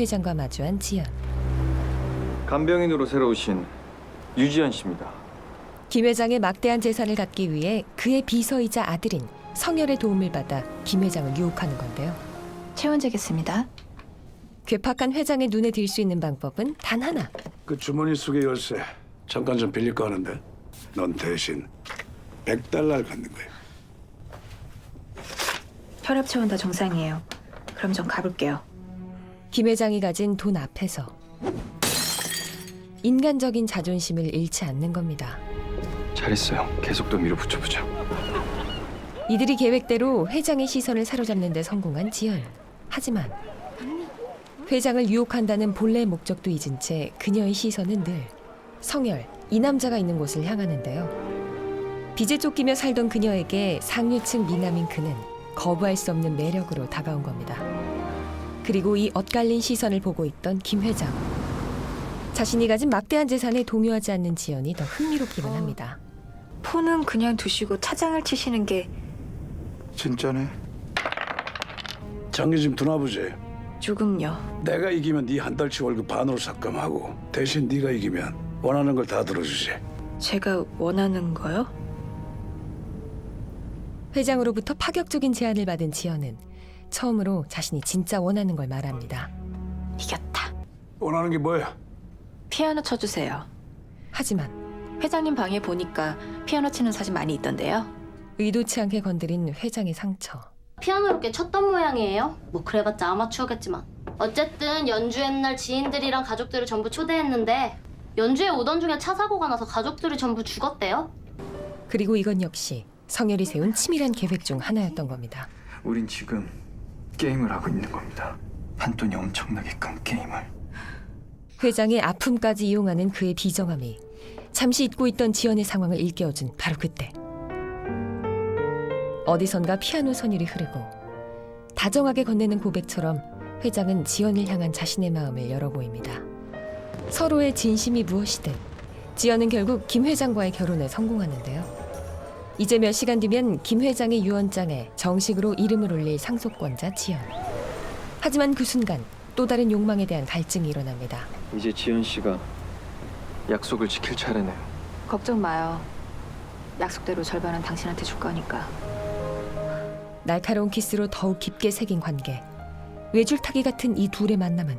회장과 마주한 지연. 간병인으로 새로 오신 유지연 씨입니다. 김 회장의 막대한 재산을 갖기 위해 그의 비서이자 아들인 성열의 도움을 받아 김 회장을 유혹하는 건데요. 최원재겠습니다. 괴팍한 회장의 눈에 들 수 있는 방법은 단 하나. 그 주머니 속의 열쇠 잠깐 좀 빌릴까 하는데 넌 대신 $100를 갖는 거야. 혈압 차원 다 정상이에요. 그럼 전 가볼게요. 김 회장이 가진 돈 앞에서 인간적인 자존심을 잃지 않는 겁니다. 잘했어요. 계속 또 밀어붙여보죠. 이들이 계획대로 회장의 시선을 사로잡는 데 성공한 지연. 하지만 회장을 유혹한다는 본래의 목적도 잊은 채 그녀의 시선은 늘 성열, 이 남자가 있는 곳을 향하는데요. 빚에 쫓기며 살던 그녀에게 상류층 미남인 그는 거부할 수 없는 매력으로 다가온 겁니다. 그리고 이 엇갈린 시선을 보고 있던 김 회장. 자신이 가진 막대한 재산에 동요하지 않는 지연이 더 흥미롭기만 합니다. 폰은 그냥 두시고 차장을 치시는 게 진짜네. 장기 좀 두나보지. 조금요. 내가 이기면 네 한 달치 월급 반으로 삭감하고 대신 네가 이기면 원하는 걸 다 들어주지. 제가 원하는 거요? 회장으로부터 파격적인 제안을 받은 지연은 처음으로 자신이 진짜 원하는 걸 말합니다. 이겼다. 원하는 게 뭐야? 피아노 쳐주세요. 하지만 회장님 방에 보니까 피아노 치는 사진 많이 있던데요. 의도치 않게 건드린 회장의 상처. 피아노를 꽤 쳤던 모양이에요. 뭐 그래봤자 아마추어겠지만. 어쨌든 연주 옛날 지인들이랑 가족들을 전부 초대했는데 연주에 오던 중에 차 사고가 나서 가족들이 전부 죽었대요. 그리고 이건 역시 성열이 세운 치밀한 계획 중 하나였던 겁니다. 우린 지금 게임을 하고 있는 겁니다. 판돈이 엄청나게 큰 게임을. 회장의 아픔까지 이용하는 그의 비정함이 잠시 잊고 있던 지연의 상황을 일깨워준 바로 그때. 어디선가 피아노 선율이 흐르고 다정하게 건네는 고백처럼 회장은 지연을 향한 자신의 마음을 열어 보입니다. 서로의 진심이 무엇이든 지연은 결국 김 회장과의 결혼에 성공하는데요. 이제 몇 시간 뒤면 김 회장의 유언장에 정식으로 이름을 올릴 상속권자 지연. 하지만 그 순간 또 다른 욕망에 대한 갈증이 일어납니다. 이제 지연 씨가 약속을 지킬 차례네요. 걱정 마요. 약속대로 절반은 당신한테 줄 거니까. 날카로운 키스로 더욱 깊게 새긴 관계. 외줄타기 같은 이 둘의 만남은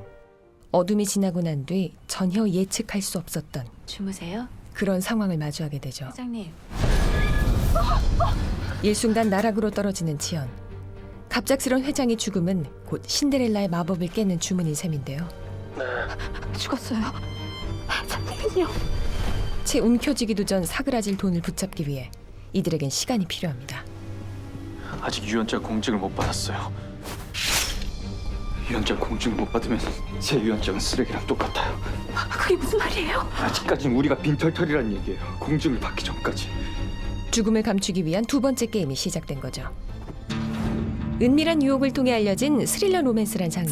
어둠이 지나고 난 뒤 전혀 예측할 수 없었던 주무세요? 그런 상황을 마주하게 되죠. 회장님. 일순간 나락으로 떨어지는 지연. 갑작스런 회장의 죽음은 곧 신데렐라의 마법을 깨는 주문인 셈인데요. 죽었어요. 회장님은요? 채 움켜쥐기도 전 사그라질 돈을 붙잡기 위해 이들에겐 시간이 필요합니다. 아직 유언자 공증을 못 받았어요. 유언자 공증을 못 받으면 새 유언장은 쓰레기랑 똑같아요. 그게 무슨 말이에요? 아직까지는 우리가 빈털털이란 얘기예요. 공증을 받기 전까지. 죽음을 감추기 위한 두 번째 게임이 시작된 거죠. 은밀한 유혹을 통해 알려진 스릴러 로맨스란 장르.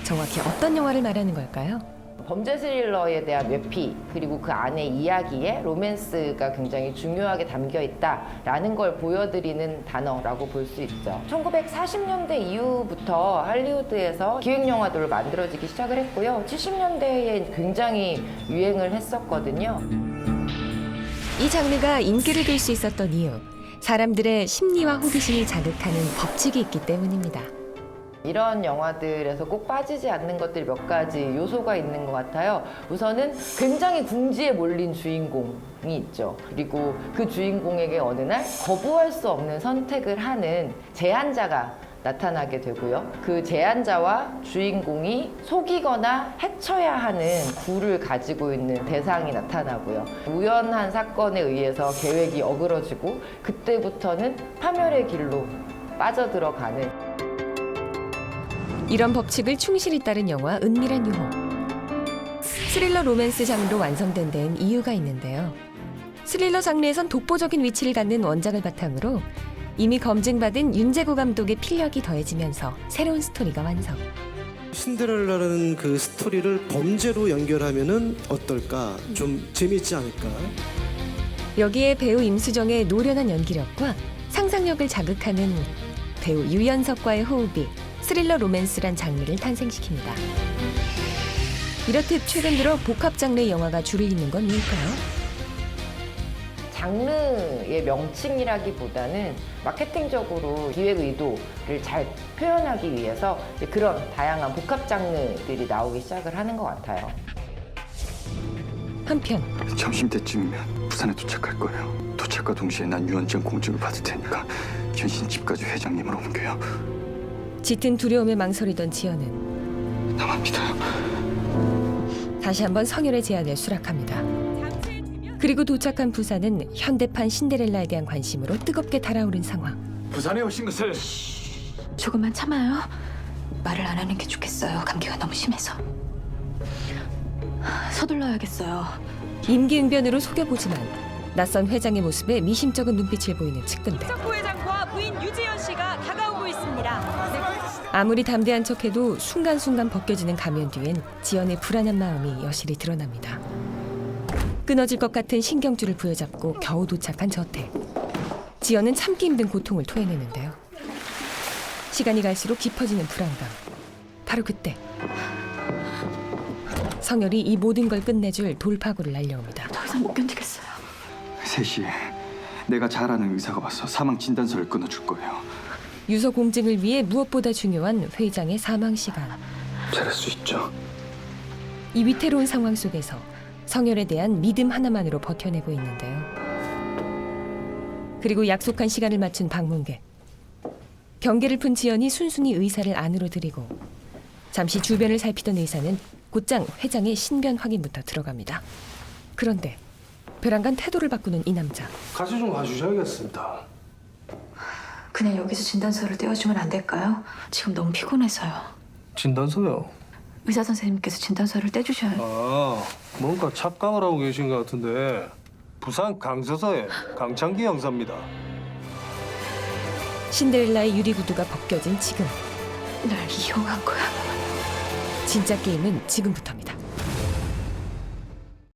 정확히 어떤 영화를 말하는 걸까요? 범죄 스릴러에 대한 외피 그리고 그 안에 이야기에 로맨스가 굉장히 중요하게 담겨 있다라는 걸 보여드리는 단어라고 볼 수 있죠. 1940년대 이후부터 할리우드에서 기획 영화들을 만들어지기 시작을 했고요. 70년대에 굉장히 유행을 했었거든요. 이 장르가 인기를 끌 수 있었던 이유, 사람들의 심리와 호기심을 자극하는 법칙이 있기 때문입니다. 이런 영화들에서 꼭 빠지지 않는 것들이 몇 가지 요소가 있는 것 같아요. 우선은 굉장히 궁지에 몰린 주인공이 있죠. 그리고 그 주인공에게 어느 날 거부할 수 없는 선택을 하는 제한자가 나타나게 되고요. 그 제한자와 주인공이 속이거나 해쳐야 하는 굴을 가지고 있는 대상이 나타나고요. 우연한 사건에 의해서 계획이 어그러지고 그때부터는 파멸의 길로 빠져들어가는 이런 법칙을 충실히 따른 영화 은밀한 유혹. 스릴러 로맨스 장르로 완성된 데는 이유가 있는데요. 스릴러 장르에선 독보적인 위치를 갖는 원작을 바탕으로 이미 검증받은 윤재고 감독의 필력이 더해지면서 새로운 스토리가 완성. 신데렐라라는 그 스토리를 범죄로 연결하면은 어떨까? 좀 재미있지 않을까? 여기에 배우 임수정의 노련한 연기력과 상상력을 자극하는 배우 유연석과의 호흡이 스릴러 로맨스란 장르를 탄생시킵니다. 이렇듯 최근 들어 복합 장르 영화가 줄을 잇는 건 왜일까요? 장르의 명칭이라기보다는 마케팅적으로 기획 의도를 잘 표현하기 위해서 이제 그런 다양한 복합 장르들이 나오기 시작을 하는 것 같아요. 한편 점심때쯤이면 부산에 도착할 거예요. 도착과 동시에 난 유언장 공증을 받을 테니까 견신 집까지 회장님을 옮겨요. 짙은 두려움에 망설이던 지연은 나만 믿어요. 다시 한번 성열의 제안을 수락합니다. 그리고 도착한 부산은 현대판 신데렐라에 대한 관심으로 뜨겁게 달아오른 상황. 부산에 오신 것을 조금만 참아요. 말을 안 하는 게 좋겠어요. 감기가 너무 심해서. 서둘러야겠어요. 임기응변으로 속여보지만 낯선 회장의 모습에 미심쩍은 눈빛을 보이는 측근들. 부회장과 부인 유지연 씨가 다가오고 있습니다. 아무리 담대한 척해도 순간순간 벗겨지는 가면 뒤엔 지연의 불안한 마음이 여실히 드러납니다. 끊어질 것 같은 신경줄을 부여잡고 겨우 도착한 저택. 지연은 참기 힘든 고통을 토해내는데요. 시간이 갈수록 깊어지는 불안감. 바로 그때 성열이 이 모든 걸 끝내줄 돌파구를 날려옵니다. 더 이상 못 견디겠어요. 3시에 내가 잘 아는 의사가 와서 사망 진단서를 끊어줄 거예요. 유서 공증을 위해 무엇보다 중요한 회장의 사망 시간. 잘할 수 있죠. 이 위태로운 상황 속에서 성열에 대한 믿음 하나만으로 버텨내고 있는데요. 그리고 약속한 시간을 맞춘 방문객. 경계를 푼 지연이 순순히 의사를 안으로 들이고 잠시 주변을 살피던 의사는 곧장 회장의 신변 확인부터 들어갑니다. 그런데 벼랑간 태도를 바꾸는 이 남자. 가시 좀 가주셔야겠습니다. 그냥 여기서 진단서를 떼어주면 안 될까요? 지금 너무 피곤해서요. 진단서요? 의사 선생님께서 진단서를 떼주셔야 아, 뭔가 착각을 하고 계신 것 같은데 부산 강서서의 강창기 형사입니다. 신데렐라의 유리구두가 벗겨진 지금. 날 이용한 거야. 진짜 게임은 지금부터입니다.